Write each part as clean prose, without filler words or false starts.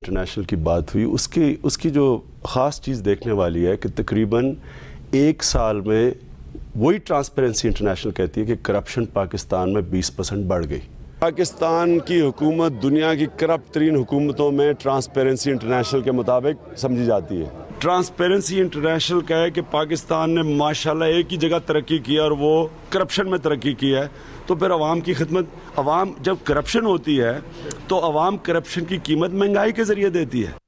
International کی بات ہوئی، اس کی جو خاص چیز دیکھنے والی ہے کہ تقریباً 1 سال میں وہی ٹرانسپیرنسی انٹرنیشنل کہتی ہے کہ کرپشن پاکستان میں 20% بڑھ گئی۔ پاکستان کی حکومت دنیا کی کرپٹ ترین حکومتوں میں ٹرانسپیرنسی انٹرنیشنل کے مطابق سمجھی جاتی ہے۔ ٹرانسپیرنسی انٹرنیشنل کا ہے کہ پاکستان نے ماشاءاللہ ایک ہی جگہ ترقی کی ہے اور وہ کرپشن میں ترقی کی ہے، تو پھر عوام کی خدمت، عوام جب کرپشن ہوتی ہے تو عوام کرپشن کی قیمت مہنگائی کے ذریعے دیتی ہے۔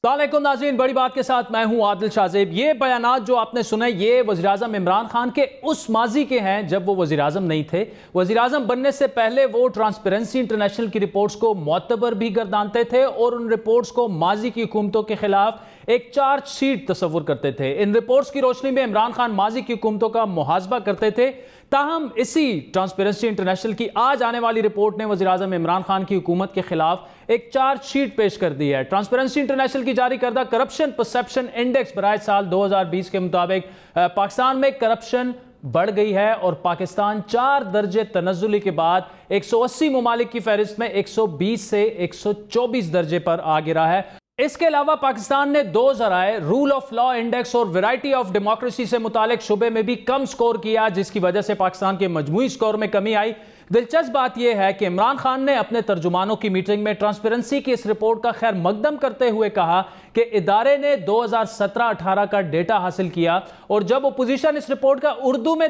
السلام علیکم ناظرین، بڑی بات کے ساتھ میں ہوں عادل شاہزیب۔ یہ بیانات جو آپ نے سنے یہ وزیراعظم عمران خان کے اس ماضی کے ہیں جب وہ وزیراعظم نہیں تھے۔ وزیراعظم بننے سے پہلے وہ ٹرانسپیرنسی انٹرنیشنل کی رپورٹس کو معتبر بھی گردانتے تھے اور ان رپورٹس کو ماضی کی حکومتوں کے خلاف ایک چارج شیٹ تصور کرتے تھے۔ ان رپورٹس کی روشنی میں عمران خان ماضی کی حکومتوں کا محاسبہ کرتے تھے۔ تاہم اسی ٹرانسپیرنسی انٹرنیشنل کی آج آنے والی رپورٹ نے وزیراعظم عمران خان کی حکومت کے خلاف ایک چارج شیٹ پیش کر دی ہے۔ ٹرانسپیرنسی انٹرنیشنل کی جاری کردہ کرپشن پرسپشن انڈیکس برائے سال 2020 کے مطابق پاکستان میں کرپشن بڑھ گئی ہے اور پاکستان 4 درجے تنزلی کے بعد 180 ممالک کی فہرست میں 120 سے 124 درجے پر آ گرا ہے۔ اس کے علاوہ پاکستان نے 2 ذرائع رول آف لا انڈیکس اور ویرائٹی آف ڈیموکریسی سے متعلق شعبے میں بھی کم سکور کیا، جس کی وجہ سے پاکستان کے مجموعی سکور میں کمی آئی۔ دلچسپ بات یہ ہے کہ عمران خان نے اپنے ترجمانوں کی میٹنگ میں ٹرانسپیرنسی کی اس رپورٹ کا خیر مقدم کرتے ہوئے کہا کہ ادارے نے 2017-18 کا ڈیٹا حاصل کیا اور جب اپوزیشن اس رپورٹ کا اردو میں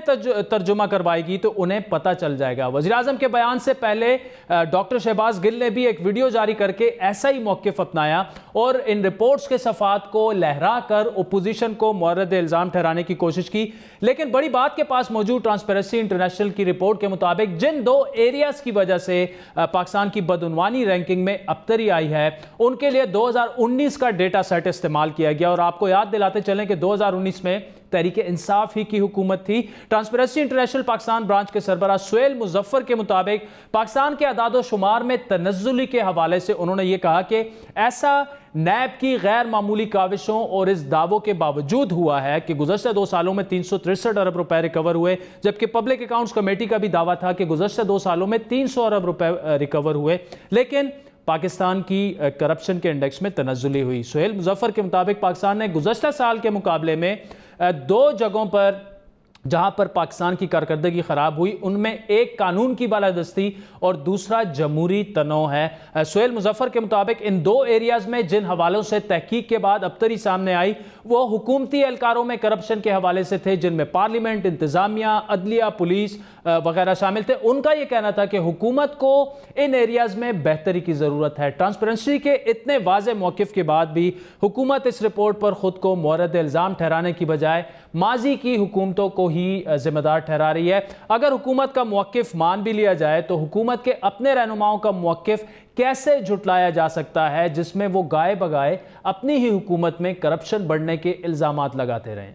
ترجمہ کروائے گی تو انہیں پتہ چل جائے گا۔ وزیراعظم کے بیان سے پہلے ڈاکٹر شہباز گل نے بھی ایک ویڈیو جاری کر کے ایسا ہی موقف اپنایا اور ان رپورٹس کے صفحات کو لہرا کر اپوزیشن کو مورد الزام ٹھہرانے کی کوشش کی۔ لیکن بڑی بات کے پاس موجود ٹرانسپیرنسی انٹرنیشنل کی رپورٹ کے مطابق جن 2 ایریاز کی وجہ سے پاکستان کی بدعنوانی رینکنگ میں ابتری آئی ہے ان کے لیے 2019 کا ڈیٹا سیٹ استعمال کیا گیا، اور آپ کو یاد دلاتے چلیں کہ 2019 میں تحریک انصاف ہی کی حکومت تھی۔ ٹرانسپیرنسی انٹرنیشنل پاکستان برانچ کے سربراہ سہیل مظفر کے مطابق پاکستان کے اعداد و شمار میں تنزلی کے حوالے سے انہوں نے یہ کہا کہ ایسا نیب کی غیر معمولی کاوشوں اور اس دعووں کے باوجود ہوا ہے کہ گزشتہ 2 سالوں میں 363 ارب روپے ریکور ہوئے، جبکہ پبلک اکاؤنٹس کمیٹی کا بھی دعویٰ تھا کہ گزشتہ 2 سالوں میں 300 ارب روپے ریکور ہوئے، لیکن پاکستان کی کرپشن کے انڈیکس میں تنزلی ہوئی۔ سہیل مظفر کے مطابق پاکستان نے گزشتہ سال کے مقابلے میں 2 جگہوں پر جہاں پر پاکستان کی کارکردگی خراب ہوئی ان میں ایک قانون کی بالادستی اور دوسرا جمہوری تنوع ہے۔ سہیل مظفر کے مطابق ان 2 ایریاز میں جن حوالوں سے تحقیق کے بعد ابتری سامنے آئی وہ حکومتی اہلکاروں میں کرپشن کے حوالے سے تھے، جن میں پارلیمنٹ، انتظامیہ، عدلیہ، پولیس وغیرہ شامل تھے۔ ان کا یہ کہنا تھا کہ حکومت کو ان ایریاز میں بہتری کی ضرورت ہے۔ ٹرانسپیرنسی کے اتنے واضح موقف کے بعد بھی حکومت اس رپورٹ پر خود کو مورد الزام ٹھہرانے کی بجائے ماضی کی حکومتوں کو ہی ذمہ دار ٹھہرا رہی ہے۔ اگر حکومت کا موقف مان بھی لیا جائے تو حکومت کے اپنے رہنماؤں کا موقف کیسے جھٹلایا جا سکتا ہے جس میں وہ گائے بگائے اپنی ہی حکومت میں کرپشن بڑھنے کے الزامات لگاتے رہیں؟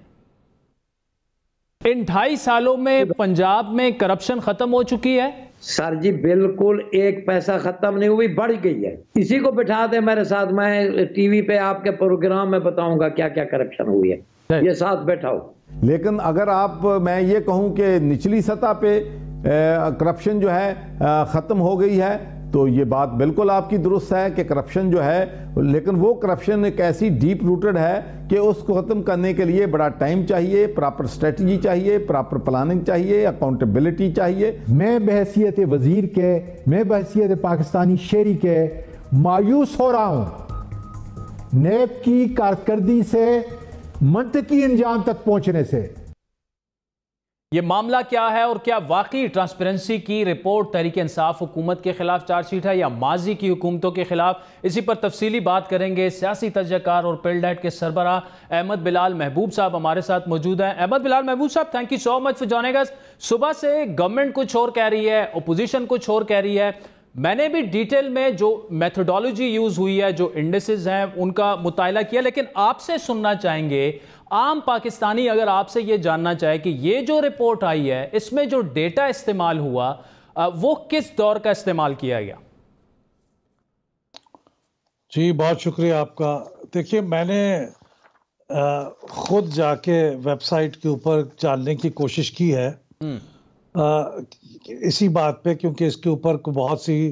ان 2.5 سالوں میں پنجاب میں کرپشن ختم ہو چکی ہے؟ سر جی بالکل 1 پیسہ ختم نہیں ہوئی، بڑھ گئی ہے۔ اسی کو بٹھا دیں میرے ساتھ، میں ٹی وی پہ آپ کے پروگرام میں بتاؤں گا کیا کیا کرپشن ہوئی ہے، یہ ساتھ بیٹھا ہو۔ لیکن اگر میں یہ کہوں کہ نچلی سطح پہ کرپشن جو ہے ختم ہو گئی ہے تو یہ بات بالکل آپ کی درست ہے کہ کرپشن جو ہے، لیکن وہ کرپشن ایک ایسی ڈیپ روٹڈ ہے کہ اس کو ختم کرنے کے لیے بڑا ٹائم چاہیے، پراپر اسٹریٹجی چاہیے، پراپر پلاننگ چاہیے، اکاؤنٹیبلٹی چاہیے۔ میں بحیثیت وزیر کے، میں بحیثیت پاکستانی شہری کے مایوس ہو رہا ہوں نیب کی کارکردگی سے، منطقی انجام تک پہنچنے سے۔ یہ معاملہ کیا ہے اور کیا واقعی ٹرانسپیرنسی کی رپورٹ تحریک انصاف حکومت کے خلاف چارج شیٹ ہے یا ماضی کی حکومتوں کے خلاف؟ اسی پر تفصیلی بات کریں گے۔ سیاسی تجزیہ کار اور پلڈیٹ کے سربراہ احمد بلال محبوب صاحب ہمارے ساتھ موجود ہیں۔ احمد بلال محبوب صاحب، thank you so much for joining اس۔ صبح سے گورنمنٹ کچھ اور کہہ رہی ہے، اپوزیشن کچھ اور کہہ رہی ہے۔ میں نے بھی ڈیٹیل میں جو میتھڈالوجی یوز ہوئی ہے، جو انڈیسز ہیں ان کا مطالعہ کیا، لیکن آپ سے سننا چاہیں گے، عام پاکستانی اگر آپ سے یہ جاننا چاہے کہ یہ جو رپورٹ آئی ہے اس میں جو ڈیٹا استعمال ہوا وہ کس دور کا استعمال کیا گیا؟ جی بہت شکریہ آپ کا۔ دیکھیے میں نے خود جا کے ویب سائٹ کے اوپر جاننے کی کوشش کی ہے اسی بات پہ، کیونکہ اس کے اوپر بہت سی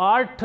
8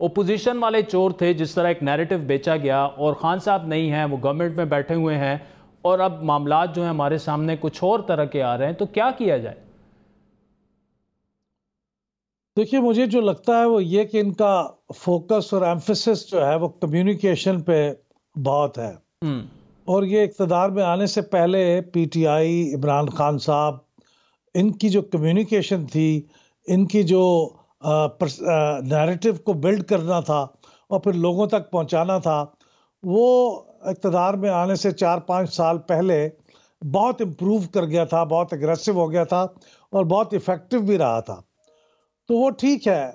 اپوزیشن والے چور تھے، جس طرح ایک نیریٹو بیچا گیا، اور خان صاحب نہیں ہیں، وہ گورنمنٹ میں بیٹھے ہوئے ہیں، اور اب معاملات جو ہیں ہمارے سامنے کچھ اور طرح کے آ رہے ہیں، تو کیا کیا جائے؟ دیکھیے مجھے جو لگتا ہے وہ یہ کہ ان کا فوکس اور ایمفیسس جو ہے وہ کمیونیکیشن پہ بہت ہے، اور یہ اقتدار میں آنے سے پہلے P T I, Imran Khan صاحب، ان کی جو کمیونیکیشن تھی، ان کی جو نیریٹو کو بلڈ کرنا تھا اور پھر لوگوں تک پہنچانا تھا، وہ اقتدار میں آنے سے 4-5 سال پہلے بہت امپروو کر گیا تھا، بہت اگریسو ہو گیا تھا اور بہت ایفیکٹو بھی رہا تھا۔ تو وہ ٹھیک ہے،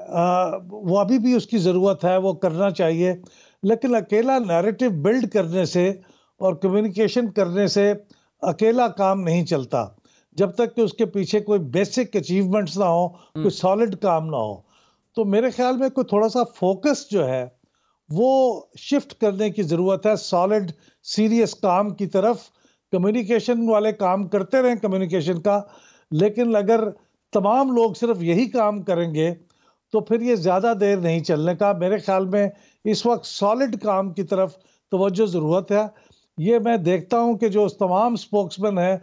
وہ ابھی بھی اس کی ضرورت ہے، وہ کرنا چاہیے، لیکن اکیلا نیریٹو بلڈ کرنے سے اور کمیونیکیشن کرنے سے اکیلا کام نہیں چلتا، جب تک کہ اس کے پیچھے کوئی بیسک اچیومنٹس نہ ہو، کوئی سالڈ کام نہ ہو۔ تو میرے خیال میں کوئی تھوڑا سا فوکس جو ہے وہ شفٹ کرنے کی ضرورت ہے سالڈ سیریس کام کی طرف۔ کمیونیکیشن والے کام کرتے رہیں کمیونیکیشن کا، لیکن اگر تمام لوگ صرف یہی کام کریں گے تو پھر یہ زیادہ دیر نہیں چلنے کا۔ میرے خیال میں اس وقت سالڈ کام کی طرف توجہ ضرورت ہے۔ یہ میں دیکھتا ہوں کہ جو تمام سپوکسمین ہیں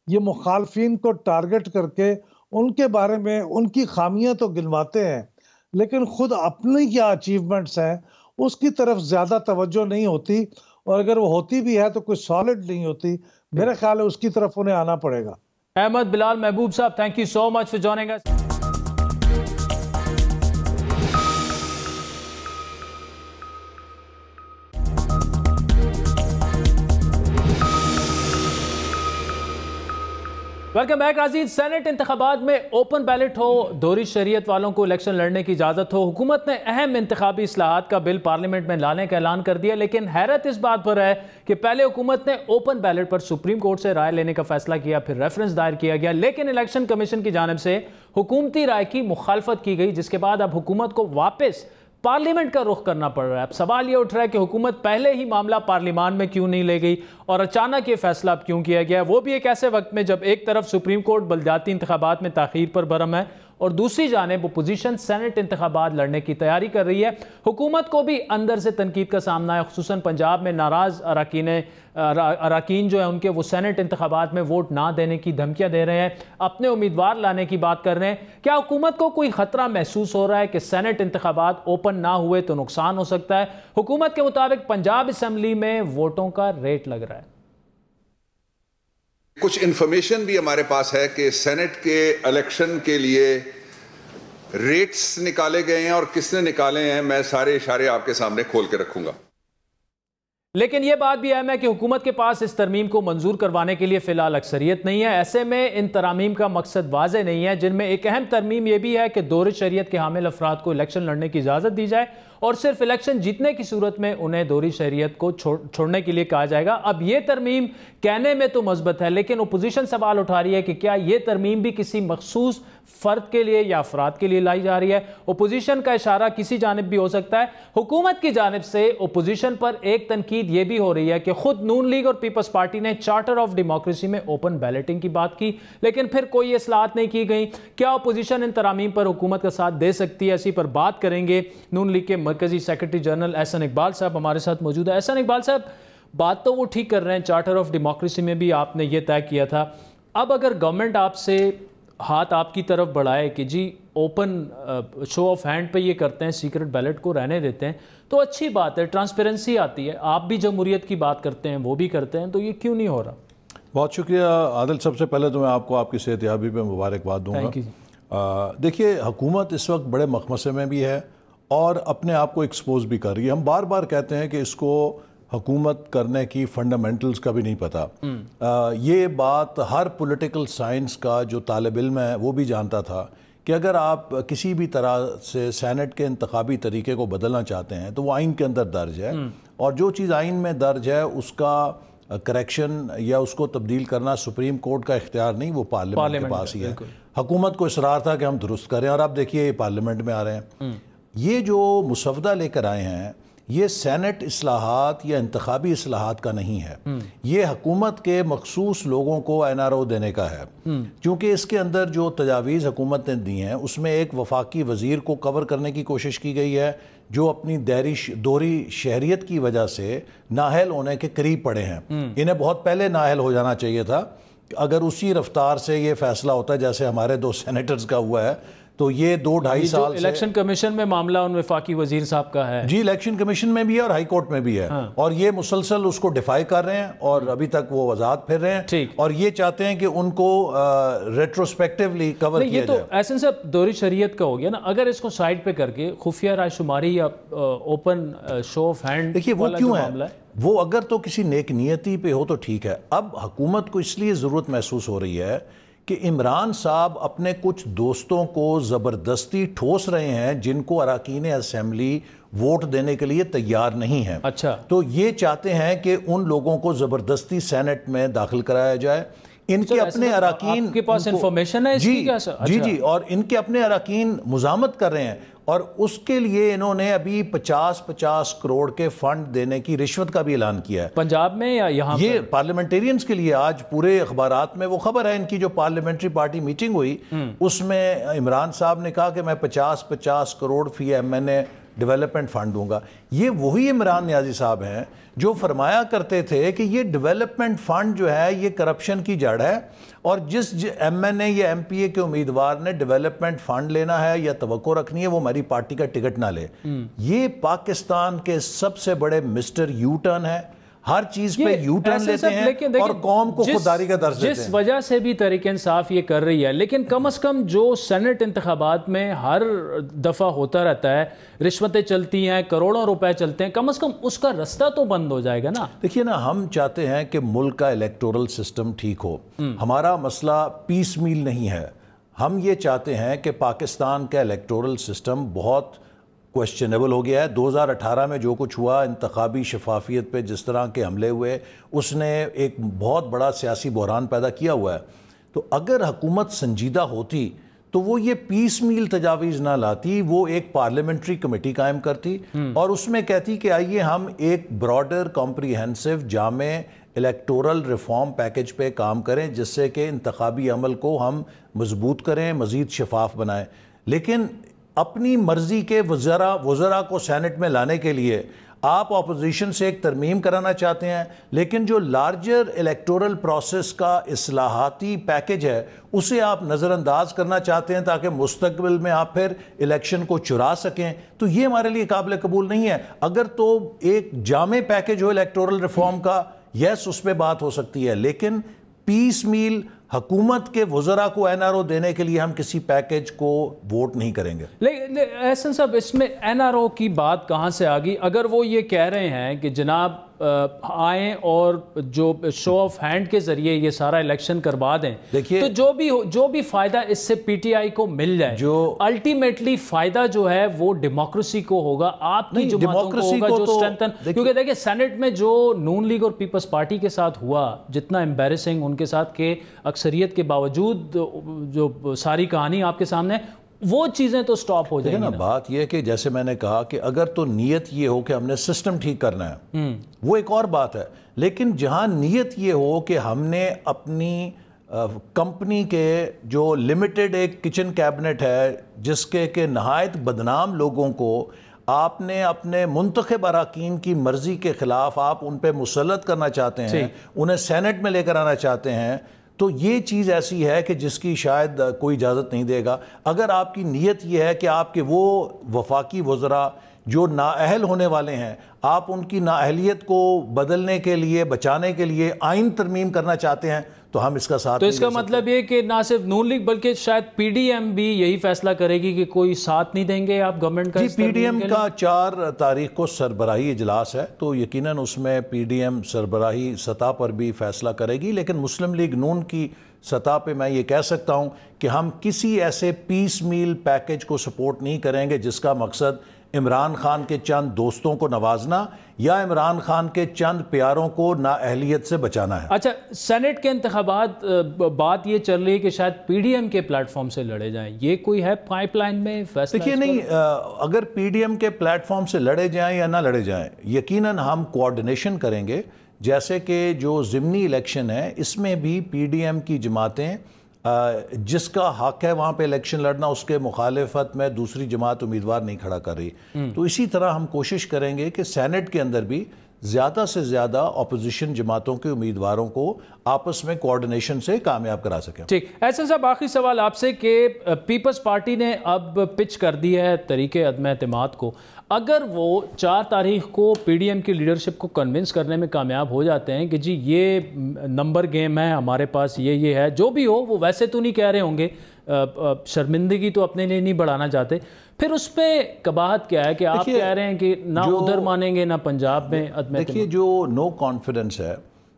یہ مخالفین کو ٹارگٹ کر کے ان کے بارے میں ان کی خامیاں تو گنواتے ہیں، لیکن خود اپنی کیا اچیومنٹس ہیں اس کی طرف زیادہ توجہ نہیں ہوتی، اور اگر وہ ہوتی بھی ہے تو کوئی سالڈ نہیں ہوتی۔ میرے خیال ہے اس کی طرف انہیں آنا پڑے گا۔ احمد بلال محبوب صاحب، thank you so much for joining us. Welcome back ناظرین۔ سینٹ انتخابات میں اوپن بیلٹ ہو، دوہری شریعت والوں کو الیکشن لڑنے کی اجازت ہو، حکومت نے اہم انتخابی اصلاحات کا بل پارلیمنٹ میں لانے کا اعلان کر دیا، لیکن حیرت اس بات پر ہے کہ پہلے حکومت نے اوپن بیلٹ پر سپریم کورٹ سے رائے لینے کا فیصلہ کیا، پھر ریفرنس دائر کیا گیا، لیکن الیکشن کمیشن کی جانب سے حکومتی رائے کی مخالفت کی گئی، جس کے بعد اب حکومت کو واپس پارلیمنٹ کا رخ کرنا پڑ رہا ہے۔ اب سوال یہ اٹھ رہا ہے کہ حکومت پہلے ہی معاملہ پارلیمان میں کیوں نہیں لے گئی، اور اچانک یہ فیصلہ اب کیوں کیا گیا، وہ بھی ایک ایسے وقت میں جب ایک طرف سپریم کورٹ بلدیاتی انتخابات میں تاخیر پر برہم ہے، اور دوسری جانب اپوزیشن سینٹ انتخابات لڑنے کی تیاری کر رہی ہے۔ حکومت کو بھی اندر سے تنقید کا سامنا ہے، خصوصاً پنجاب میں ناراض اراکین جو ہیں ان کے وہ سینٹ انتخابات میں ووٹ نہ دینے کی دھمکیاں دے رہے ہیں، اپنے امیدوار لانے کی بات کر رہے ہیں۔ کیا حکومت کو کوئی خطرہ محسوس ہو رہا ہے کہ سینٹ انتخابات اوپن نہ ہوئے تو نقصان ہو سکتا ہے؟ حکومت کے مطابق پنجاب اسمبلی میں ووٹوں کا ریٹ لگ رہا ہے۔ کچھ انفارمیشن بھی ہمارے پاس ہے کہ سینٹ کے الیکشن کے لیے ریٹس نکالے گئے ہیں، اور کس نے نکالے ہیں میں سارے اشارے آپ کے سامنے کھول کے رکھوں گا۔ لیکن یہ بات بھی اہم ہے کہ حکومت کے پاس اس ترمیم کو منظور کروانے کے لیے فی الحال اکثریت نہیں ہے۔ ایسے میں ان ترامیم کا مقصد واضح نہیں ہے، جن میں ایک اہم ترمیم یہ بھی ہے کہ دوہری شریعت کے حامل افراد کو الیکشن لڑنے کی اجازت دی جائے، اور صرف الیکشن جیتنے کی صورت میں انہیں دوہری شریعت کو چھوڑنے کے لیے کہا جائے گا۔ اب یہ ترمیم کہنے میں تو مثبت ہے، لیکن اپوزیشن سوال اٹھا رہی ہے کہ کیا یہ ترمیم بھی کسی مخصوص فرد کے لیے یا افراد کے لیے لائی جا رہی ہے؟ اپوزیشن کا اشارہ کسی جانب بھی ہو سکتا ہے۔ حکومت کی جانب سے اپوزیشن پر ایک تنقید یہ بھی ہو رہی ہے کہ خود نون لیگ اور پیپلز پارٹی نے چارٹر آف ڈیموکریسی میں اوپن بیلٹنگ کی بات کی، لیکن پھر کوئی اصلاحات نہیں کی گئی۔ کیا اپوزیشن ان ترامیم پر حکومت کا ساتھ دے سکتی ہے؟ اسی پر بات کریں گے۔ نون لیگ کے مرکزی سیکرٹری جنرل احسن اقبال صاحب ہمارے ساتھ موجود ہے۔ احسن اقبال صاحب، بات تو وہ ٹھیک کر رہے ہیں، چارٹر آف ڈیموکریسی میں بھی آپ نے یہ طے کیا تھا۔ اب اگر گورنمنٹ آپ سے ہاتھ آپ کی طرف بڑھائے کہ جی اوپن شو آف ہینڈ پہ یہ کرتے ہیں، سیکرٹ بیلٹ کو رہنے دیتے ہیں، تو اچھی بات ہے، ٹرانسپیرنسی آتی ہے، آپ بھی جمہوریت کی بات کرتے ہیں، وہ بھی کرتے ہیں، تو یہ کیوں نہیں ہو رہا؟ بہت شکریہ عادل۔ سب سے پہلے تو میں آپ کو آپ کی صحت یابی پہ مبارکباد دوں گا۔ دیکھیے حکومت اس وقت بڑے مخمصے میں بھی ہے اور اپنے آپ کو ایکسپوز بھی کر رہی ہے۔ ہم بار بار کہتے ہیں کہ اس کو حکومت کرنے کی فنڈامنٹلز کا بھی نہیں پتہ۔ یہ بات ہر پولیٹیکل سائنس کا جو طالب علم ہے وہ بھی جانتا تھا کہ اگر آپ کسی بھی طرح سے سینٹ کے انتخابی طریقے کو بدلنا چاہتے ہیں تو وہ آئین کے اندر درج ہے، اور جو چیز آئین میں درج ہے اس کا کریکشن یا اس کو تبدیل کرنا سپریم کورٹ کا اختیار نہیں، وہ پارلیمنٹ کے پاس ہی ہے۔ حکومت کو اصرار تھا کہ ہم درست کریں، اور آپ دیکھیے یہ پارلیمنٹ میں آ رہے ہیں۔ یہ جو مسودہ لے کر آئے ہیں یہ سینٹ اصلاحات یا انتخابی اصلاحات کا نہیں ہے، یہ حکومت کے مخصوص لوگوں کو این آر او دینے کا ہے، کیونکہ اس کے اندر جو تجاویز حکومت نے دی ہیں اس میں ایک وفاقی وزیر کو کور کرنے کی کوشش کی گئی ہے، جو اپنی دوہری شہریت کی وجہ سے نااہل ہونے کے قریب پڑے ہیں. انہیں بہت پہلے نااہل ہو جانا چاہیے تھا. اگر اسی رفتار سے یہ فیصلہ ہوتا ہے جیسے ہمارے 2 سینیٹرز کا ہوا ہے تو یہ 2-2.5 سال سے الیکشن کمیشن میں معاملہ ان وفاقی وزیر صاحب کا ہے. جی الیکشن کمیشن میں بھی ہے اور ہائی کورٹ میں بھی ہے, اور یہ مسلسل اس کو ڈیفائی کر رہے ہیں اور ابھی تک وہ وضاحت پھر رہے ہیں, اور یہ چاہتے ہیں کہ ان کو ریٹروسپیکٹیولی کور کیا جائے. یہ تو احسن صاحب دوہری شریعت کا ہو گیا نا. اگر اس کو سائڈ پہ کر کے خفیہ رائے شماری یا اوپن شو آف ہینڈ, دیکھیے وہ کیوں ہے, وہ اگر تو کسی نیک نیتی پہ ہو تو ٹھیک ہے. اب حکومت کو اس لیے ضرورت محسوس ہو رہی ہے کہ عمران صاحب اپنے کچھ دوستوں کو زبردستی ٹھوس رہے ہیں جن کو اراکین اسمبلی ووٹ دینے کے لیے تیار نہیں ہیں. اچھا, تو یہ چاہتے ہیں کہ ان لوگوں کو زبردستی سینٹ میں داخل کرایا جائے. ان کے اپنے اراکین کے پاس انفارمیشن ہے اس کی کیا سر؟ جی اور ان کے اپنے اراکین مزاحمت کر رہے ہیں, اور اس کے لیے انہوں نے ابھی 50 کروڑ کے فنڈ دینے کی رشوت کا بھی اعلان کیا ہے. پنجاب میں یا یہاں یہ پارلیمنٹیرینز کے لیے آج پورے اخبارات میں وہ خبر ہے. ان کی جو پارلیمنٹری پارٹی میٹنگ ہوئی اس میں عمران صاحب نے کہا کہ میں 50 کروڑ فی MNA ڈیولپمنٹ فنڈ دوں گا. یہ وہی عمران نیازی صاحب ہیں جو فرمایا کرتے تھے کہ یہ ڈیولپمنٹ فنڈ جو ہے یہ کرپشن کی جڑ ہے, اور جس MNA یا MPA کے امیدوار نے ڈیولپمنٹ فنڈ لینا ہے یا توقع رکھنی ہے وہ ہماری پارٹی کا ٹکٹ نہ لے. یہ پاکستان کے سب سے بڑے مسٹر یو ٹرن ہے, ہر چیز پہ یو ٹرن لیتے ہیں اور قوم کو خودداری کا درس دیتے ہیں. جس وجہ سے بھی تحریک انصاف یہ کر رہی ہے, لیکن کم از کم جو سینٹ انتخابات میں ہر دفعہ ہوتا رہتا ہے, رشوتیں چلتی ہیں, کروڑوں روپے چلتے ہیں, کم از کم اس کا رستہ تو بند ہو جائے گا نا. دیکھیے نا, ہم چاہتے ہیں کہ ملک کا الیکٹورل سسٹم ٹھیک ہو. ہمارا مسئلہ پیس میل نہیں ہے. ہم یہ چاہتے ہیں کہ پاکستان کا الیکٹورل سسٹم بہت کوشچنیبل ہو گیا ہے. 2018 میں جو کچھ ہوا, انتخابی شفافیت پہ جس طرح کے حملے ہوئے, اس نے ایک بہت بڑا سیاسی بحران پیدا کیا ہوا ہے. تو اگر حکومت سنجیدہ ہوتی تو وہ یہ پیس میل تجاویز نہ لاتی, وہ ایک پارلیمنٹری کمیٹی قائم کرتی اور اس میں کہتی کہ آئیے ہم ایک براڈر کمپریہنسو جامع الیکٹورل ریفارم پیکج پہ کام کریں جس سے کہ انتخابی عمل کو ہم مضبوط کریں, مزید شفاف بنائیں. لیکن اپنی مرضی کے وزراء کو سینٹ میں لانے کے لیے آپ اپوزیشن سے ایک ترمیم کرانا چاہتے ہیں, لیکن جو لارجر الیکٹورل پروسیس کا اصلاحاتی پیکج ہے اسے آپ نظر انداز کرنا چاہتے ہیں تاکہ مستقبل میں آپ پھر الیکشن کو چرا سکیں. تو یہ ہمارے لیے قابل قبول نہیں ہے. اگر تو ایک جامع پیکج ہو الیکٹورل ریفارم کا, یس اس پہ بات ہو سکتی ہے, لیکن پیس میل حکومت کے وزراء کو NRO دینے کے لیے ہم کسی پیکج کو ووٹ نہیں کریں گے. لیکن احسن صاحب, اس میں NRO کی بات کہاں سے آ گئی؟ اگر وہ یہ کہہ رہے ہیں کہ جناب آئیں اور جو شو آف ہینڈ کے ذریعے یہ سارا الیکشن کروا دیں, تو جو بھی فائدہ اس سے PTI کو مل جائے, جو الٹیمیٹلی فائدہ جو ہے وہ ڈیموکریسی کو ہوگا, آپ کی جماعتوں کو ہوگا جو اسٹرینتھن. کیونکہ دیکھیں سینٹ میں جو نون لیگ اور پیپلز پارٹی کے ساتھ ہوا, جتنا امبیرسنگ ان کے ساتھ کہ اکثریت کے باوجود جو ساری کہانی آپ کے سامنے, وہ چیزیں تو سٹاپ ہو جائیں گی نا. بات یہ ہے کہ جیسے میں نے کہا کہ اگر تو نیت یہ ہو کہ ہم نے سسٹم ٹھیک کرنا ہے وہ ایک اور بات ہے, لیکن جہاں نیت یہ ہو کہ ہم نے اپنی کمپنی کے جو لمیٹڈ ایک کچن کیبنٹ ہے جس کے کہ نہایت بدنام لوگوں کو آپ نے اپنے منتخب اراکین کی مرضی کے خلاف آپ ان پہ مسلط کرنا چاہتے ہیں, انہیں سینٹ میں لے کر آنا چاہتے ہیں, تو یہ چیز ایسی ہے کہ جس کی شاید کوئی اجازت نہیں دے گا. اگر آپ کی نیت یہ ہے کہ آپ کے وہ وفاقی وزراء جو نااہل ہونے والے ہیں, آپ ان کی نااہلیت کو بدلنے کے لیے, بچانے کے لیے آئین ترمیم کرنا چاہتے ہیں, تو ہم اس کا ساتھ. تو اس کا مطلب یہ کہ نہ صرف نون لیگ بلکہ شاید PDM بھی یہی فیصلہ کرے گی کہ کوئی ساتھ نہیں دیں گے آپ گورنمنٹ کا. جی PDM کا 4 تاریخ کو سربراہی اجلاس ہے, تو یقیناً اس میں PDM سربراہی سطح پر بھی فیصلہ کرے گی, لیکن مسلم لیگ نون کی سطح پہ میں یہ کہہ سکتا ہوں کہ ہم کسی ایسے پیس میل پیکج کو سپورٹ نہیں کریں گے جس کا مقصد عمران خان کے چند دوستوں کو نوازنا یا عمران خان کے چند پیاروں کو نااہلیت سے بچانا ہے. اچھا, سینٹ کے انتخابات بات یہ چل رہی ہے کہ شاید PDM کے پلیٹ فارم سے لڑے جائیں, یہ کوئی ہے پائپ لائن میں فیصلہ؟ دیکھیے نہیں, اگر PDM کے پلیٹ فارم سے لڑے جائیں یا نہ لڑے جائیں, یقیناً ہم کوارڈینیشن کریں گے. جیسے کہ جو ضمنی الیکشن ہے اس میں بھی PDM کی جماعتیں جس کا حق ہے وہاں پہ الیکشن لڑنا، اس کے مخالفت میں دوسری جماعت امیدوار نہیں کھڑا کر رہی. تو اسی طرح ہم کوشش کریں گے کہ سینٹ کے اندر بھی زیادہ سے زیادہ اپوزیشن جماعتوں کے امیدواروں کو آپس میں کوارڈینیشن سے کامیاب کرا سکیں. ٹھیک. احسن صاحب، آخری سوال آپ سے کہ پیپلز پارٹی نے اب پچ کر دی ہے طریقے عدم اعتماد کو. اگر وہ 4 تاریخ کو پی ڈی ایم کی لیڈرشپ کو کنونس کرنے میں کامیاب ہو جاتے ہیں کہ جی یہ نمبر گیم ہے ہمارے پاس، یہ ہے، جو بھی ہو، وہ ویسے تو نہیں کہہ رہے ہوں گے، شرمندگی تو اپنے لیے نہیں بڑھانا چاہتے، پھر اس پہ قباحت کیا ہے کہ آپ کہہ رہے ہیں کہ نہ ادھر مانیں گے نہ پنجاب میں عدم اعتماد؟ دیکھیے، جو نو کانفیڈنس ہے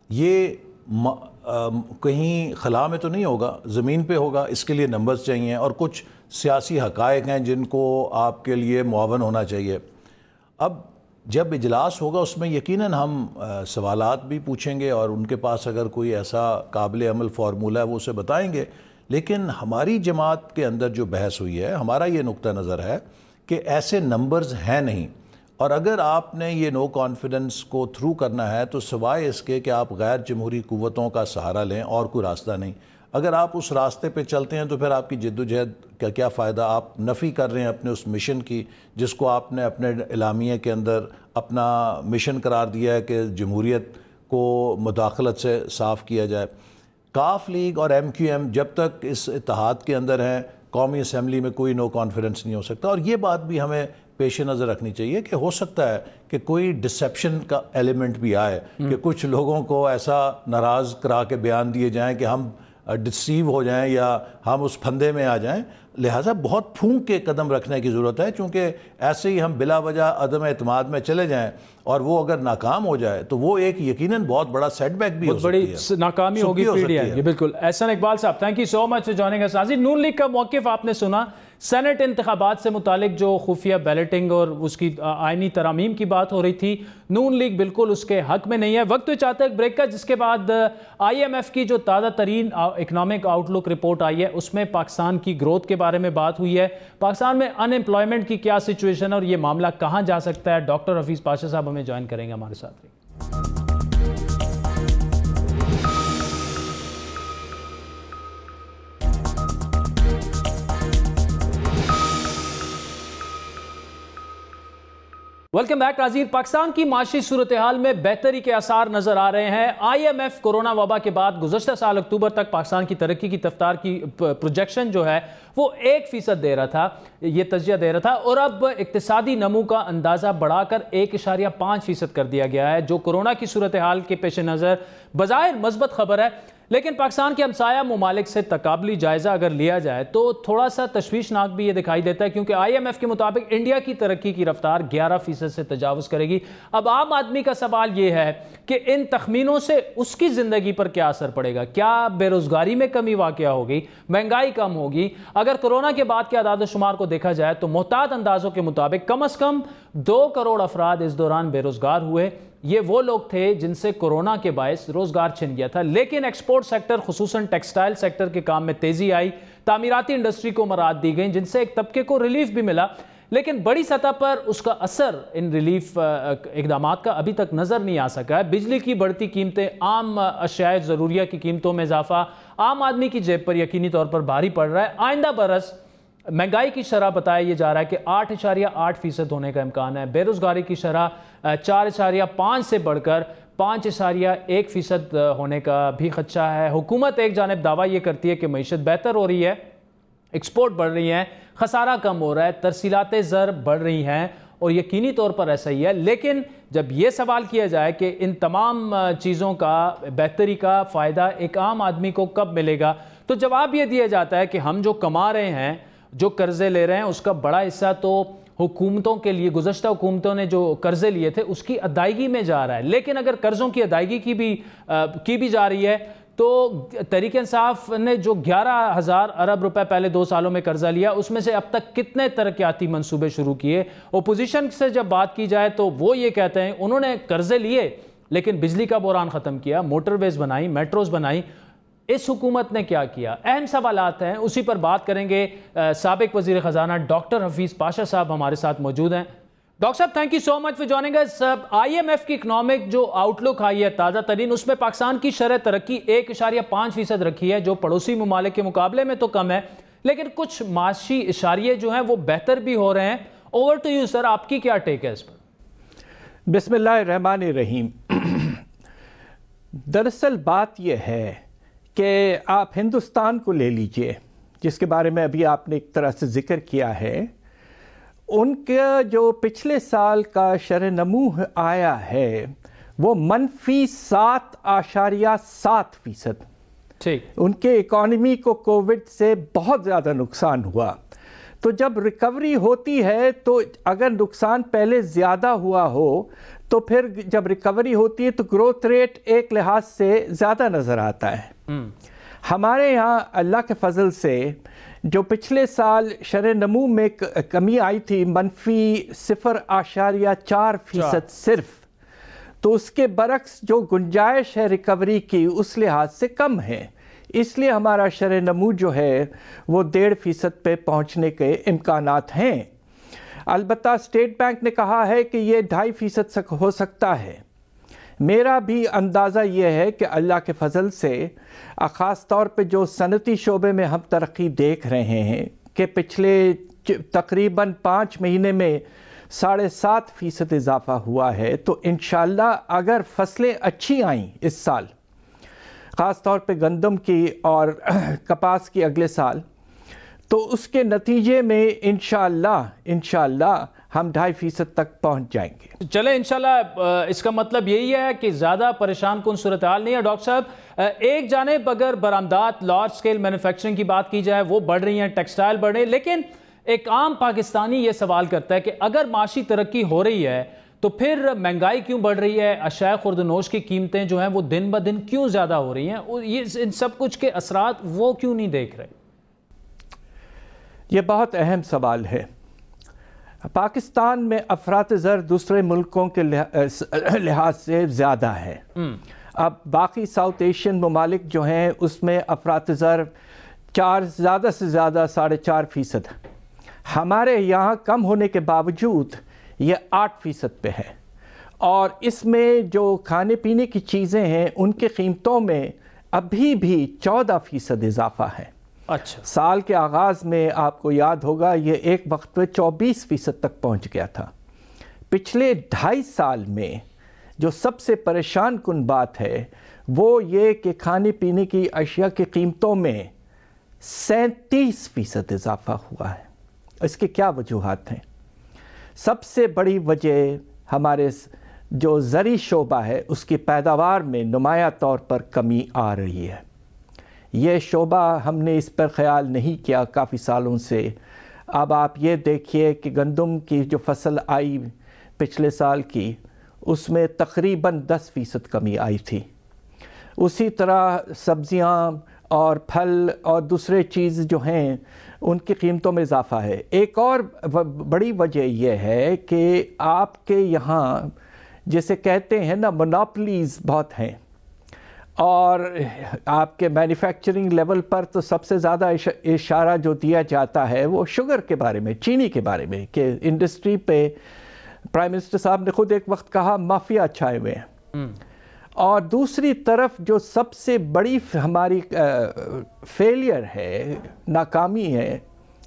یہ کہیں خلا میں تو نہیں ہوگا، زمین پہ ہوگا. اس کے لیے نمبرز چاہیے اور کچھ سیاسی حقائق ہیں جن کو آپ کے لیے معاون ہونا چاہیے. اب جب اجلاس ہوگا اس میں یقیناً ہم سوالات بھی پوچھیں گے اور ان کے پاس اگر کوئی ایسا قابل عمل فارمولہ ہے وہ اسے بتائیں گے. لیکن ہماری جماعت کے اندر جو بحث ہوئی ہے، ہمارا یہ نقطہ نظر ہے کہ ایسے نمبرز ہیں نہیں، اور اگر آپ نے یہ نو کانفیڈنس کو تھرو کرنا ہے تو سوائے اس کے کہ آپ غیر جمہوری قوتوں کا سہارا لیں اور کوئی راستہ نہیں. اگر آپ اس راستے پہ چلتے ہیں تو پھر آپ کی جد و جہد کا کیا فائدہ؟ آپ نفی کر رہے ہیں اپنے اس مشن کی جس کو آپ نے اپنے اعلامیے کے اندر اپنا مشن قرار دیا ہے کہ جمہوریت کو مداخلت سے صاف کیا جائے. کاف لیگ اور ایم کیو ایم جب تک اس اتحاد کے اندر ہیں، قومی اسمبلی میں کوئی نو کانفیڈنس نہیں ہو سکتا. اور یہ بات بھی ہمیں پیش نظر رکھنی چاہیے کہ ہو سکتا ہے کہ کوئی ڈسیپشن کا ایلیمنٹ بھی آئے، کہ کچھ لوگوں کو ایسا ناراض کرا کے بیان دیے جائیں کہ ہم ڈسیو ہو جائیں یا ہم اس پھندے میں آ جائیں. لہٰذا بہت پھونک کے قدم رکھنے کی ضرورت ہے، چونکہ ایسے ہی ہم بلا وجہ عدم اعتماد میں چلے جائیں اور وہ اگر ناکام ہو جائے تو وہ ایک یقیناً بہت بڑا سیٹ بیک بھی ہو سکتی ہے، بہت بڑی ناکامی ہوگی پی ڈی ایم. بالکل. احسن اقبال صاحب، thank you so much for joining اس. ناظرین، نون لیگ کا موقف آپ نے سنا. سینٹ انتخابات سے متعلق جو خفیہ بیلٹنگ اور اس کی آئینی ترامیم کی بات ہو رہی تھی، نون لیگ بالکل اس کے حق میں نہیں ہے. وقت تو چاہتا ہے ایک بریک کا، جس کے بعد آئی ایم ایف کی جو تازہ ترین اکنامک آؤٹ لک رپورٹ آئی ہے اس میں پاکستان کی گروتھ کے بارے میں بات ہوئی ہے. پاکستان میں ان ایمپلائمنٹ کی کیا سچویشن اور یہ معاملہ کہاں جا سکتا ہے؟ ڈاکٹر حفیظ پاشا صاحب ہمیں جوائن کریں گے ہمارے ساتھ. ویلکم بیک ناظرین. پاکستان کی معاشی صورتحال میں بہتری کے آثار نظر آ رہے ہیں. آئی ایم ایف کورونا وبا کے بعد گزشتہ سال اکتوبر تک پاکستان کی ترقی کی رفتار کی پروجیکشن جو ہے وہ 1% دے رہا تھا، یہ تجزیہ دے رہا تھا، اور اب اقتصادی نمو کا اندازہ بڑھا کر 1.5% کر دیا گیا ہے، جو کورونا کی صورتحال کے پیش نظر بظاہر مثبت خبر ہے. لیکن پاکستان کے ہمسایہ ممالک سے تقابلی جائزہ اگر لیا جائے تو تھوڑا سا تشویشناک بھی یہ دکھائی دیتا ہے، کیونکہ آئی ایم ایف کے مطابق انڈیا کی ترقی کی رفتار 11% سے تجاوز کرے گی. اب عام آدمی کا سوال یہ ہے کہ ان تخمینوں سے اس کی زندگی پر کیا اثر پڑے گا؟ کیا بے روزگاری میں کمی واقع ہوگی؟ مہنگائی کم ہوگی؟ اگر کورونا کے بعد کے اعداد و شمار کو دیکھا جائے تو محتاط اندازوں کے مطابق کم از کم 2 کروڑ افراد اس دوران بے روزگار ہوئے. یہ وہ لوگ تھے جن سے کورونا کے باعث روزگار چھن گیا تھا. لیکن ایکسپورٹ سیکٹر خصوصاً ٹیکسٹائل سیکٹر کے کام میں تیزی آئی، تعمیراتی انڈسٹری کو مراعات دی گئیں، جن سے ایک طبقے کو ریلیف بھی ملا. لیکن بڑی سطح پر اس کا اثر ان ریلیف اقدامات کا ابھی تک نظر نہیں آ سکا ہے. بجلی کی بڑھتی قیمتیں، عام اشیاء ضروریہ کی قیمتوں میں اضافہ عام آدمی کی جیب پر یقینی طور پر بھاری پڑ رہا ہے. آئندہ برس مہنگائی کی شرح بتایا یہ جا رہا ہے کہ 8.8% ہونے کا امکان ہے. بے روزگاری کی شرح 4.5 سے بڑھ کر 5.1% ہونے کا بھی خدشہ ہے. حکومت ایک جانب دعویٰ یہ کرتی ہے کہ معیشت بہتر ہو رہی ہے، ایکسپورٹ بڑھ رہی ہیں، خسارہ کم ہو رہا ہے، ترسیلات زر بڑھ رہی ہیں، اور یقینی طور پر ایسا ہی ہے. لیکن جب یہ سوال کیا جائے کہ ان تمام چیزوں کا بہتری کا فائدہ ایک عام آدمی کو کب ملے گا، تو جواب یہ دیا جاتا ہے کہ ہم جو کما رہے ہیں، جو قرضے لے رہے ہیں، اس کا بڑا حصہ تو حکومتوں کے لیے، گزشتہ حکومتوں نے جو قرضے لیے تھے اس کی ادائیگی میں جا رہا ہے. لیکن اگر قرضوں کی ادائیگی کی بھی جا رہی ہے تو تحریک انصاف نے جو 11,000 ارب روپے پہلے 2 سالوں میں قرضہ لیا، اس میں سے اب تک کتنے ترقیاتی منصوبے شروع کیے؟ اپوزیشن سے جب بات کی جائے تو وہ یہ کہتے ہیں انہوں نے قرضے لیے لیکن بجلی کا بحران ختم کیا، موٹر ویز بنائی، میٹروز بنائی. اس حکومت نے کیا کیا؟ اہم سوالات ہیں، اسی پر بات کریں گے. سابق وزیر خزانہ ڈاکٹر حفیظ پاشا صاحب ہمارے ساتھ موجود ہیں. ڈاکٹر صاحب thank you so much for joining اس. IMF کی اکنامک جو آؤٹ لک آئی ہے تازہ ترین، اس میں پاکستان کی شرح ترقی 1.5% رکھی ہے، جو پڑوسی ممالک کے مقابلے میں تو کم ہے، لیکن کچھ معاشی اشاریے جو ہیں وہ بہتر بھی ہو رہے ہیں. اوور ٹو یو سر، آپ کی کیا ٹیک ہے اس پر؟ بسم اللہ الرحمن الرحیم. دراصل بات یہ ہے کہ آپ ہندوستان کو لے لیجئے، جس کے بارے میں ابھی آپ نے ایک طرح سے ذکر کیا ہے. ان کا جو پچھلے سال کا شرح نمو آیا ہے وہ -7.7%. ٹھیک. ان کے اکانومی کو کووڈ سے بہت زیادہ نقصان ہوا. تو جب ریکوری ہوتی ہے تو اگر نقصان پہلے زیادہ ہوا ہو تو پھر جب ریکوری ہوتی ہے تو گروتھ ریٹ ایک لحاظ سے زیادہ نظر آتا ہے. ہمارے یہاں اللہ کے فضل سے جو پچھلے سال شرح نمو میں کمی آئی تھی -0.4% صرف، تو اس کے برعکس جو گنجائش ہے ریکوری کی اس لحاظ سے کم ہے. اس لیے ہمارا شرح نمو جو ہے وہ 1.5% پہ پہنچنے کے امکانات ہیں. البتہ اسٹیٹ بینک نے کہا ہے کہ یہ 2.5% ہو سکتا ہے. میرا بھی اندازہ یہ ہے کہ اللہ کے فضل سے خاص طور پہ جو صنعتی شعبے میں ہم ترقی دیکھ رہے ہیں کہ پچھلے تقریباً 5 مہینے میں 7.5% اضافہ ہوا ہے، تو انشاءاللہ اگر فصلیں اچھی آئیں اس سال، خاص طور پہ گندم کی اور کپاس کی اگلے سال، تو اس کے نتیجے میں انشاءاللہ ہم 2.5% تک پہنچ جائیں گے. چلیں انشاءاللہ. اس کا مطلب یہی ہے کہ زیادہ پریشان کن صورتحال نہیں ہے. ڈاکٹر صاحب، ایک جانب اگر برآمدات لارج سکیل مینوفیکچرنگ کی بات کی جائے وہ بڑھ رہی ہیں، ٹیکسٹائل بڑھ رہے ہیں، لیکن ایک عام پاکستانی یہ سوال کرتا ہے کہ اگر معاشی ترقی ہو رہی ہے تو پھر مہنگائی کیوں بڑھ رہی ہے؟ اشیاء خورد و نوش کی قیمتیں جو ہیں وہ دن بدن کیوں زیادہ ہو رہی ہیں؟ یہ ان سب کچھ کے اثرات وہ کیوں نہیں دیکھ رہے؟ یہ بہت اہم سوال ہے. پاکستان میں افراط زر دوسرے ملکوں کے لحاظ سے زیادہ ہے. اب باقی ساؤتھ ایشین ممالک جو ہیں اس میں افراط زر زیادہ سے زیادہ 4.5%. ہمارے یہاں کم ہونے کے باوجود یہ 8% پہ ہے. اور اس میں جو کھانے پینے کی چیزیں ہیں ان کی قیمتوں میں ابھی بھی 14% اضافہ ہے. اچھا. سال کے آغاز میں آپ کو یاد ہوگا یہ ایک وقت میں 24% تک پہنچ گیا تھا. پچھلے 2.5 سال میں جو سب سے پریشان کن بات ہے وہ یہ کہ کھانے پینے کی اشیاء کی قیمتوں میں 37% اضافہ ہوا ہے. اس کے کیا وجوہات ہیں؟ سب سے بڑی وجہ ہمارے جو زرعی شعبہ ہے اس کی پیداوار میں نمایاں طور پر کمی آ رہی ہے. یہ شعبہ ہم نے اس پر خیال نہیں کیا کافی سالوں سے. اب آپ یہ دیکھیے کہ گندم کی جو فصل آئی پچھلے سال کی اس میں تقریباً 10% کمی آئی تھی. اسی طرح سبزیاں اور پھل اور دوسرے چیز جو ہیں ان کی قیمتوں میں اضافہ ہے. ایک اور بڑی وجہ یہ ہے کہ آپ کے یہاں جیسے کہتے ہیں نا مونوپلیز بہت ہیں، اور آپ کے مینوفیکچرنگ لیول پر تو سب سے زیادہ اشارہ جو دیا جاتا ہے وہ شوگر کے بارے میں، چینی کے بارے میں، کہ انڈسٹری پہ پرائم منسٹر صاحب نے خود ایک وقت کہا مافیا چھائے ہوئے ہیں. اور دوسری طرف جو سب سے بڑی ہماری فیلئر ہے، ناکامی ہے،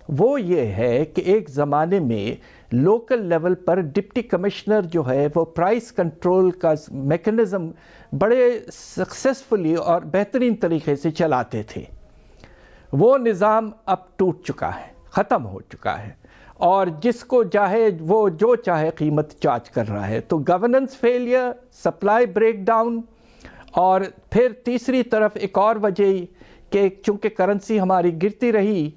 وہ یہ ہے کہ ایک زمانے میں لوکل لیول پر ڈپٹی کمشنر جو ہے وہ پرائس کنٹرول کا میکنزم بڑے سکسیسفلی اور بہترین طریقے سے چلاتے تھے. وہ نظام اب ٹوٹ چکا ہے، ختم ہو چکا ہے، اور جس کو چاہے وہ جو چاہے قیمت چارج کر رہا ہے. تو governance failure, supply break down, اور پھر تیسری طرف ایک اور وجہ کہ چونکہ کرنسی ہماری گرتی رہی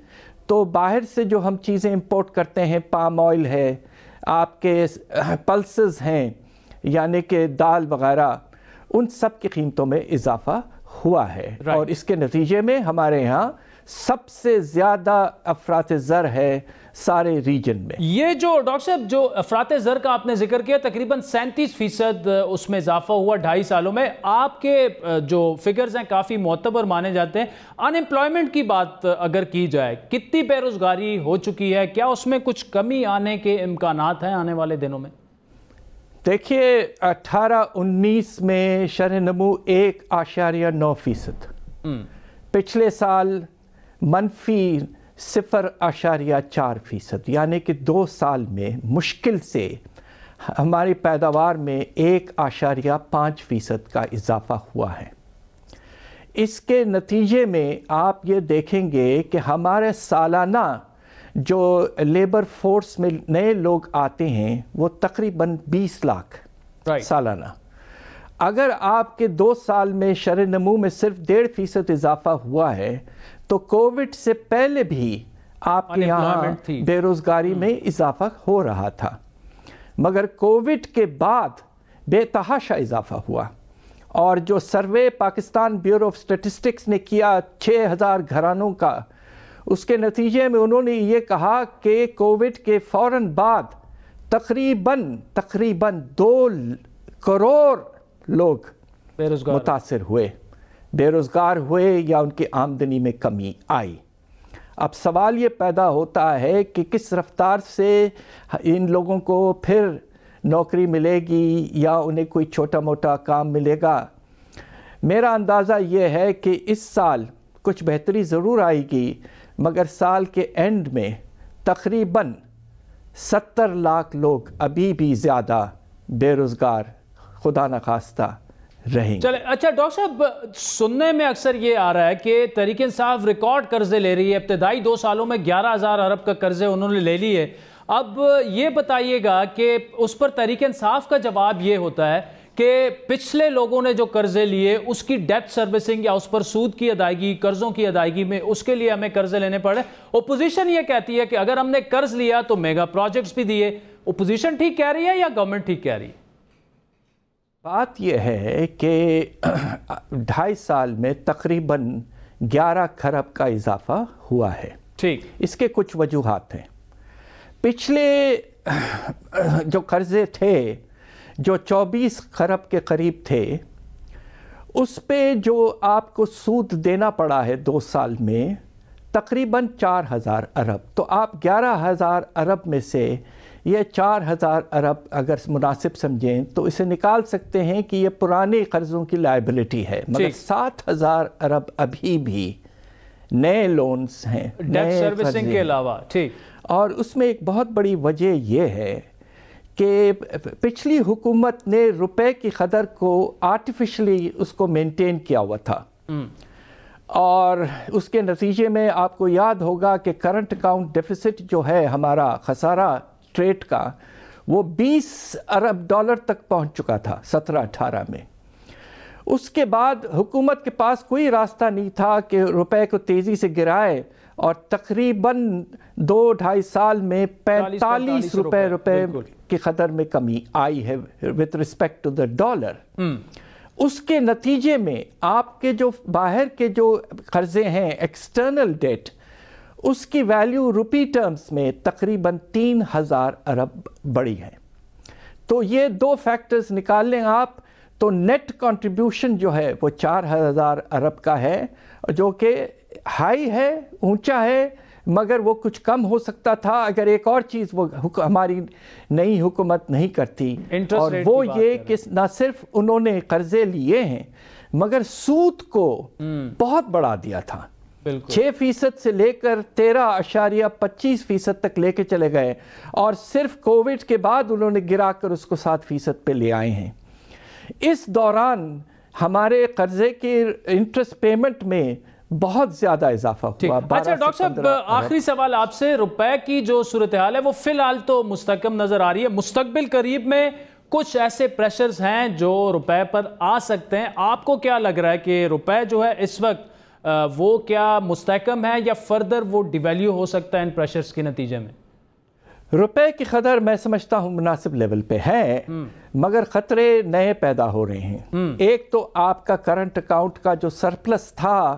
تو باہر سے جو ہم چیزیں امپورٹ کرتے ہیں، پام آئل ہے، آپ کے پلسز ہیں یعنی کہ دال وغیرہ، ان سب کی قیمتوں میں اضافہ ہوا ہے. اور اس کے نتیجے میں ہمارے ہاں سب سے زیادہ افراط زر ہے سارے ریجن میں۔ یہ جو ڈاکٹر صاحب جو افراط زر کا آپ نے ذکر کیا، تقریباً 37% اس میں اضافہ ہوا 2.5 سالوں میں۔ آپ کے جو فگرز ہیں کافی معتبر مانے جاتے ہیں۔ ان ایمپلائمنٹ کی بات اگر کی جائے، کتنی بے روزگاری ہو چکی ہے؟ کیا اس میں کچھ کمی آنے کے امکانات ہیں آنے والے دنوں میں؟ دیکھیے 18-19 میں شرح نمو 1.9%، پچھلے سال منفی 0.4%، یعنی کہ 2 سال میں مشکل سے ہماری پیداوار میں 1.5% کا اضافہ ہوا ہے۔ اس کے نتیجے میں آپ یہ دیکھیں گے کہ ہمارے سالانہ جو لیبر فورس میں نئے لوگ آتے ہیں وہ تقریباً 20 لاکھ سالانہ۔ اگر آپ کے 2 سال میں شرح نمو میں صرف 1.5% اضافہ ہوا ہے تو کووڈ سے پہلے بھی آپ کے یہاں بے روزگاری میں اضافہ ہو رہا تھا، مگر کووڈ کے بعد بے تحاشا اضافہ ہوا۔ اور جو survey Pakistan bureau of statistics نے کیا 6000 گھرانوں کا، اس کے نتیجے میں انہوں نے یہ کہا کہ کووڈ کے فوراً بعد تقریباً 2 کروڑ لوگ متاثر ہوئے، بے روزگار ہوئے یا ان کی آمدنی میں کمی آئی۔ اب سوال یہ پیدا ہوتا ہے کہ کس رفتار سے ان لوگوں کو پھر نوکری ملے گی یا انہیں کوئی چھوٹا موٹا کام ملے گا۔ میرا اندازہ یہ ہے کہ اس سال کچھ بہتری ضرور آئے گی، مگر سال کے اینڈ میں تقریباً 70 لاکھ لوگ ابھی بھی زیادہ بے روزگار خدا نخواستہ رہیں گے۔ چلے اچھا ڈاکٹر صاحب، سننے میں اکثر یہ آ رہا ہے کہ تحریک انصاف ریکارڈ قرضے لے رہی ہے، ابتدائی 2 سالوں میں 11,000 ارب کا قرضے انہوں نے لے لیے۔ اب یہ بتائیے گا کہ اس پر تحریک انصاف کا جواب یہ ہوتا ہے کہ پچھلے لوگوں نے جو قرضے لیے اس کی ڈیٹ سروسنگ یا اس پر سود کی ادائیگی، قرضوں کی ادائیگی میں اس کے لیے ہمیں قرضے لینے پڑے۔ اپوزیشن یہ کہتی ہے کہ اگر ہم نے قرض لیا تو میگا پروجیکٹس بھی دیے۔ اپوزیشن ٹھیک کہہ رہی ہے یا گورنمنٹ ٹھیک کہہ رہی ہے؟ بات یہ ہے کہ 2.5 سال میں تقریباً 11 کھرب کا اضافہ ہوا ہے۔ ٹھیک، اس کے کچھ وجوہات ہیں۔ پچھلے جو قرضے تھے جو 24 کھرب کے قریب تھے، اس پہ جو آپ کو سود دینا پڑا ہے 2 سال میں تقریباً 4,000 ارب، تو آپ 11,000 ارب میں سے یہ 4,000 ارب اگر مناسب سمجھیں تو اسے نکال سکتے ہیں کہ یہ پرانے قرضوں کی لائبلٹی ہے، مگر 7,000 ارب ابھی بھی نئے لونز ہیں، ڈیٹ سروسنگ کے علاوہ۔ ٹھیک، اور اس میں ایک بہت بڑی وجہ یہ ہے کہ پچھلی حکومت نے روپے کی قدر کو آرٹیفیشلی اس کو مینٹین کیا ہوا تھا، اور اس کے نتیجے میں آپ کو یاد ہوگا کہ کرنٹ اکاؤنٹ ڈیفیسٹ جو ہے ہمارا خسارہ ٹریڈ کا، وہ 20 ارب ڈالر تک پہنچ چکا تھا 17-18 میں۔ اس کے بعد حکومت کے پاس کوئی راستہ نہیں تھا کہ روپے کو تیزی سے گرائے، اور تقریباً 2-2.5 سال میں 45 روپے کی قدر میں کمی آئی ہے with respect to the dollar۔ اس کے نتیجے میں آپ کے جو باہر کے جو قرضے ہیں ایکسٹرنل ڈیٹ، اس کی ویلیو روپی ٹرمز میں تقریباً 3,000 ارب بڑی ہے۔ تو یہ 2 فیکٹرز نکال لیں آپ تو نیٹ کنٹریبیوشن جو ہے وہ 4,000 ارب کا ہے، جو کہ ہائی ہے، اونچا ہے، مگر وہ کچھ کم ہو سکتا تھا اگر ایک اور چیز وہ ہماری نئی حکومت نہیں کرتی، اور وہ یہ کہ نہ صرف انہوں نے قرضے لیے ہیں مگر سود کو بہت بڑھا دیا تھا، 6% سے لے کر 13.25% تک لے کے چلے گئے، اور صرف کووڈ کے بعد انہوں نے گرا کر اس کو 7% پہ لے آئے ہیں۔ اس دوران ہمارے قرضے کی انٹرسٹ پیمنٹ میں بہت زیادہ اضافہ ہوا۔ اچھا ڈاکٹر صاحب، آخری سوال آپ سے، روپے کی جو صورتحال ہے وہ فی الحال تو مستحکم نظر آ رہی ہے، مستقبل قریب میں کچھ ایسے پریشرز ہیں جو روپے پر آ سکتے ہیں، آپ کو کیا لگ رہا ہے کہ روپے جو ہے اس وقت وہ کیا مستحکم ہے یا فردر وہ ڈیویلیو ہو سکتا ہے ان پریشرز کے نتیجے میں؟ روپے کی قدر میں سمجھتا ہوں مناسب لیول پہ ہے، مگر خطرے نئے پیدا ہو رہے ہیں۔ ایک تو آپ کا کرنٹ اکاؤنٹ کا جو سرپلس تھا